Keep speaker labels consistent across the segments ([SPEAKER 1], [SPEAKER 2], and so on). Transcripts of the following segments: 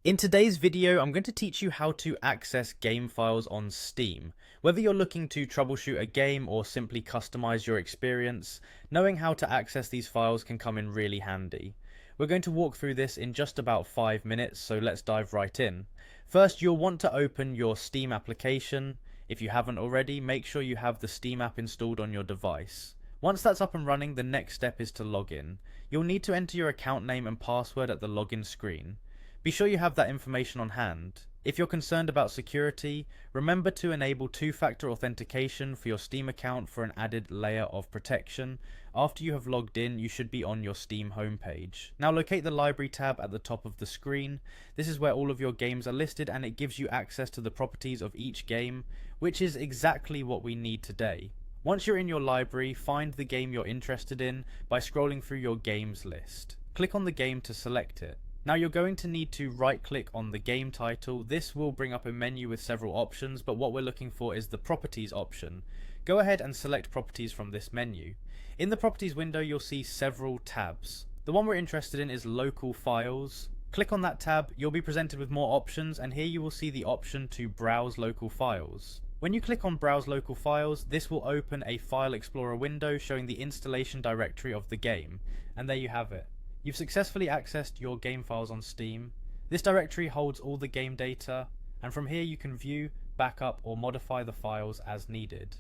[SPEAKER 1] In today's video, I'm going to teach you how to access game files on Steam. Whether you're looking to troubleshoot a game or simply customize your experience, knowing how to access these files can come in really handy. We're going to walk through this in just about 5 minutes, so let's dive right in. First, you'll want to open your Steam application. If you haven't already, make sure you have the Steam app installed on your device. Once that's up and running, the next step is to log in. You'll need to enter your account name and password at the login screen. Be sure you have that information on hand. If you're concerned about security, remember to enable two-factor authentication for your Steam account for an added layer of protection. After you have logged in, you should be on your Steam homepage. Now locate the library tab at the top of the screen. This is where all of your games are listed and it gives you access to the properties of each game, which is exactly what we need today. Once you're in your library, find the game you're interested in by scrolling through your games list. Click on the game to select it. Now you're going to need to right click on the game title. This will bring up a menu with several options, but what we're looking for is the properties option. Go ahead and select properties from this menu. In the properties window you'll see several tabs. The one we're interested in is local files. Click on that tab, you'll be presented with more options, and here you will see the option to browse local files. When you click on browse local files, this will open a file explorer window showing the installation directory of the game, and there you have it. You've successfully accessed your game files on Steam. This directory holds all the game data, and from here you can view, backup, or modify the files as needed.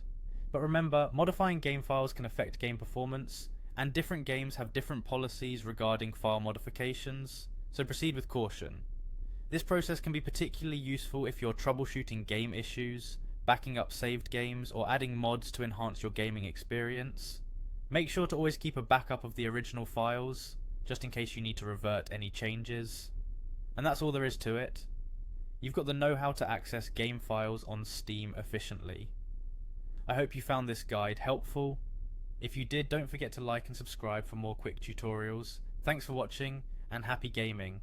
[SPEAKER 1] But remember, modifying game files can affect game performance, and different games have different policies regarding file modifications, so proceed with caution. This process can be particularly useful if you're troubleshooting game issues, backing up saved games, or adding mods to enhance your gaming experience. Make sure to always keep a backup of the original files, just in case you need to revert any changes. And that's all there is to it. You've got the know-how to access game files on Steam efficiently. I hope you found this guide helpful. If you did, don't forget to like and subscribe for more quick tutorials. Thanks for watching, and happy gaming.